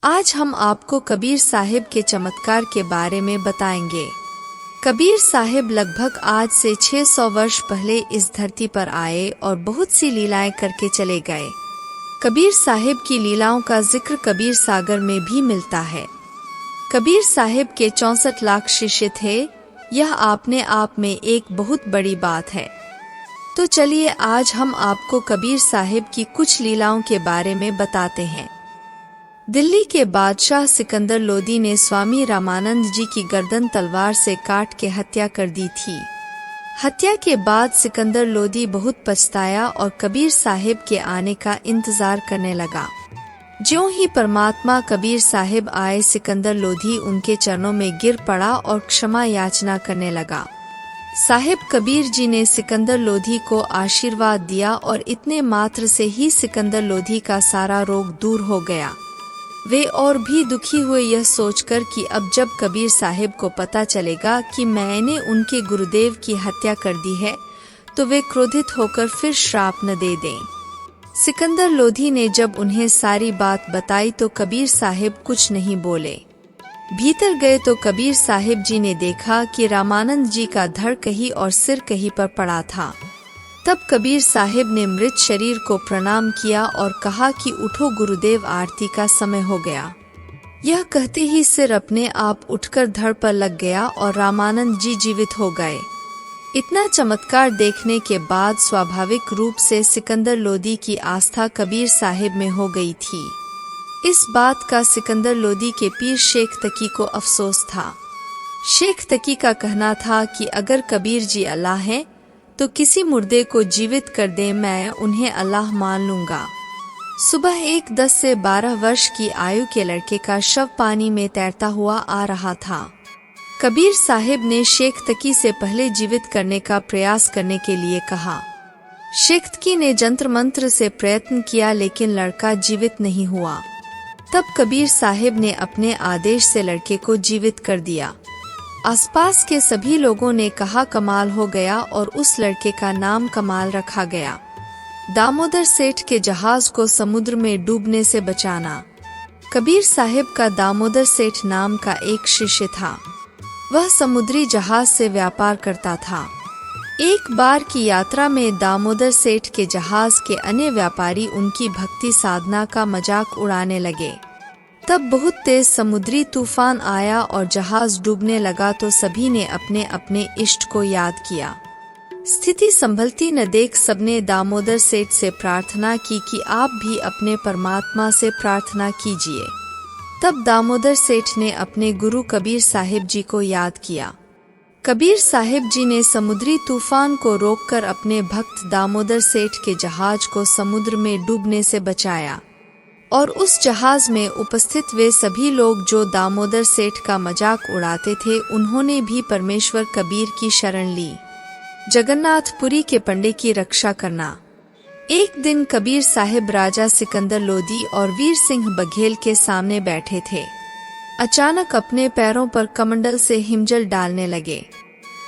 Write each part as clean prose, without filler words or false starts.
आज हम आपको कबीर साहिब के चमत्कार के बारे में बताएंगे। कबीर साहिब लगभग आज से 600 वर्ष पहले इस धरती पर आए और बहुत सी लीलाएं करके चले गए। कबीर साहिब की लीलाओं का जिक्र कबीर सागर में भी मिलता है। कबीर साहिब के 64 लाख शिष्य थे। यह अपने आप में एक बहुत बड़ी बात है। तो चलिए आज हम आपको कबीर साहिब की कुछ लीलाओं के बारे में बताते हैं। दिल्ली के बादशाह सिकंदर लोदी ने स्वामी रामानंद जी की गर्दन तलवार से काट के हत्या कर दी थी। हत्या के बाद सिकंदर लोदी बहुत पछताया और कबीर साहिब के आने का इंतजार करने लगा। ज्यों ही परमात्मा कबीर साहिब आए, सिकंदर लोदी उनके चरणों में गिर पड़ा और क्षमा याचना करने लगा। साहिब कबीर जी ने सिकंदर लोधी को आशीर्वाद दिया और इतने मात्र से ही सिकंदर लोधी का सारा रोग दूर हो गया। वे और भी दुखी हुए यह सोचकर कि अब जब कबीर साहिब को पता चलेगा कि मैंने उनके गुरुदेव की हत्या कर दी है तो वे क्रोधित होकर फिर श्राप न दे दें। सिकंदर लोधी ने जब उन्हें सारी बात बताई तो कबीर साहिब कुछ नहीं बोले। भीतर गए तो कबीर साहिब जी ने देखा कि रामानंद जी का धड़ कहीं और सिर कहीं पर पड़ा था। तब कबीर साहिब ने मृत शरीर को प्रणाम किया और कहा कि उठो गुरुदेव, आरती का समय हो गया। यह कहते ही सिर अपने आप उठकर धड़ पर लग गया और रामानंद जी जीवित हो गए। इतना चमत्कार देखने के बाद स्वाभाविक रूप से सिकंदर लोदी की आस्था कबीर साहिब में हो गई थी। इस बात का सिकंदर लोदी के पीर शेख तकी को अफसोस था। शेख तकी का कहना था कि अगर कबीर जी अल्लाह हैं तो किसी मुर्दे को जीवित कर दे, मैं उन्हें अल्लाह मान लूंगा। सुबह एक 10 से 12 वर्ष की आयु के लड़के का शव पानी में तैरता हुआ आ रहा था। कबीर साहिब ने शेख तकी से पहले जीवित करने का प्रयास करने के लिए कहा। शेख तकी ने जंत्र मंत्र से प्रयत्न किया लेकिन लड़का जीवित नहीं हुआ। तब कबीर साहिब ने अपने आदेश से लड़के को जीवित कर दिया। आसपास के सभी लोगों ने कहा कमाल हो गया और उस लड़के का नाम कमाल रखा गया। दामोदर सेठ के जहाज को समुद्र में डूबने से बचाना। कबीर साहिब का दामोदर सेठ नाम का एक शिष्य था। वह समुद्री जहाज से व्यापार करता था। एक बार की यात्रा में दामोदर सेठ के जहाज के अन्य व्यापारी उनकी भक्ति साधना का मजाक उड़ाने लगे। तब बहुत तेज समुद्री तूफान आया और जहाज डूबने लगा तो सभी ने अपने अपने इष्ट को याद किया। स्थिति संभलती न देख सबने दामोदर सेठ से प्रार्थना की कि आप भी अपने परमात्मा से प्रार्थना कीजिए। तब दामोदर सेठ ने अपने गुरु कबीर साहिब जी को याद किया। कबीर साहिब जी ने समुद्री तूफान को रोककर अपने भक्त दामोदर सेठ के जहाज को समुद्र में डूबने से बचाया और उस जहाज में उपस्थित वे सभी लोग जो दामोदर सेठ का मजाक उड़ाते थे उन्होंने भी परमेश्वर कबीर की शरण ली। जगन्नाथपुरी के पंडे की रक्षा करना। एक दिन कबीर साहिब राजा सिकंदर लोदी और वीर सिंह बघेल के सामने बैठे थे। अचानक अपने पैरों पर कमंडल से हिमजल डालने लगे।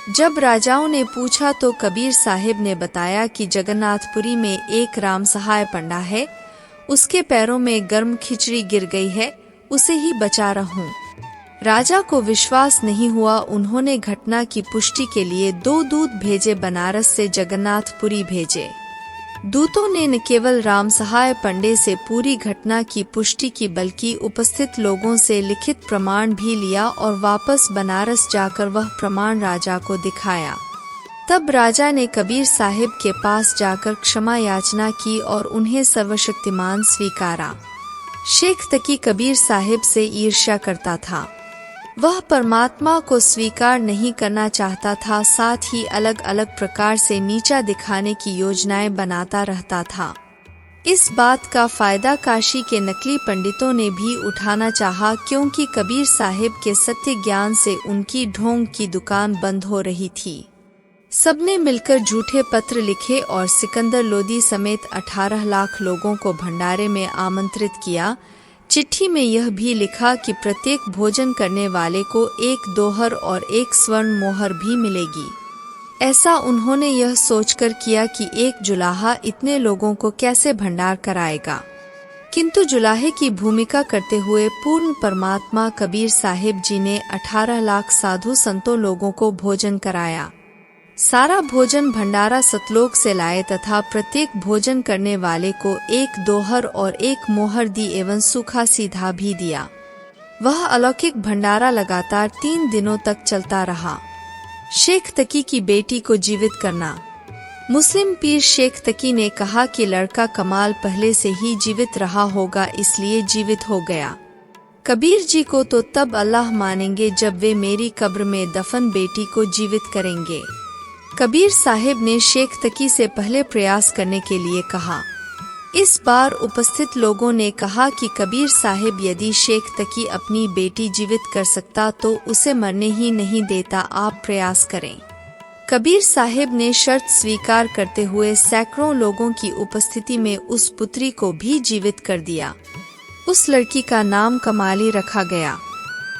जब राजाओं ने पूछा तो कबीर साहिब ने बताया कि जगन्नाथपुरी में एक राम सहाय पंडा है, उसके पैरों में गर्म खिचड़ी गिर गई है, उसे ही बचा रहूं। राजा को विश्वास नहीं हुआ। उन्होंने घटना की पुष्टि के लिए 2 दूत भेजे, बनारस से जगन्नाथपुरी भेजे। दूतों ने न केवल राम सहाय पंडे से पूरी घटना की पुष्टि की बल्कि उपस्थित लोगों से लिखित प्रमाण भी लिया और वापस बनारस जाकर वह प्रमाण राजा को दिखाया। तब राजा ने कबीर साहिब के पास जाकर क्षमा याचना की और उन्हें सर्वशक्तिमान स्वीकारा। शेख तकी कबीर साहिब से ईर्ष्या करता था। वह परमात्मा को स्वीकार नहीं करना चाहता था, साथ ही अलग अलग प्रकार से नीचा दिखाने की योजनाएं बनाता रहता था। इस बात का फायदा काशी के नकली पंडितों ने भी उठाना चाहा, क्योंकि कबीर साहिब के सत्य ज्ञान से उनकी ढोंग की दुकान बंद हो रही थी। सबने मिलकर झूठे पत्र लिखे और सिकंदर लोदी समेत 18 लाख लोगों को भंडारे में आमंत्रित किया। चिट्ठी में यह भी लिखा कि प्रत्येक भोजन करने वाले को 1 दोहर और 1 स्वर्ण मोहर भी मिलेगी। ऐसा उन्होंने यह सोचकर किया कि एक जुलाहा इतने लोगों को कैसे भंडार कराएगा। किंतु जुलाहे की भूमिका करते हुए पूर्ण परमात्मा कबीर साहिब जी ने 18 लाख साधु संतों लोगों को भोजन कराया। सारा भोजन भंडारा सतलोक से लाए तथा प्रत्येक भोजन करने वाले को एक दोहर और एक मोहर दी एवं सूखा सीधा भी दिया। वह अलौकिक भंडारा लगातार 3 दिनों तक चलता रहा। शेख तकी की बेटी को जीवित करना। मुस्लिम पीर शेख तकी ने कहा कि लड़का कमाल पहले से ही जीवित रहा होगा, इसलिए जीवित हो गया। कबीर जी को तो तब अल्लाह मानेंगे जब वे मेरी कब्र में दफन बेटी को जीवित करेंगे। कबीर साहिब ने शेख तकी से पहले प्रयास करने के लिए कहा। इस बार उपस्थित लोगों ने कहा कि कबीर साहिब यदि शेख तकी अपनी बेटी जीवित कर सकता तो उसे मरने ही नहीं देता, आप प्रयास करें। कबीर साहिब ने शर्त स्वीकार करते हुए सैकड़ों लोगों की उपस्थिति में उस पुत्री को भी जीवित कर दिया। उस लड़की का नाम कमाली रखा गया।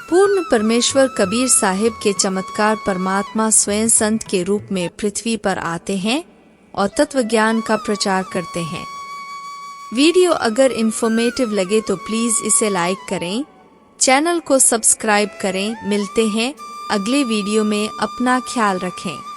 पूर्ण परमेश्वर कबीर साहिब के चमत्कार परमात्मा स्वयं संत के रूप में पृथ्वी पर आते हैं और तत्व ज्ञान का प्रचार करते हैं। वीडियो अगर इंफॉर्मेटिव लगे तो प्लीज इसे लाइक करें, चैनल को सब्सक्राइब करें। मिलते हैं अगले वीडियो में, अपना ख्याल रखें।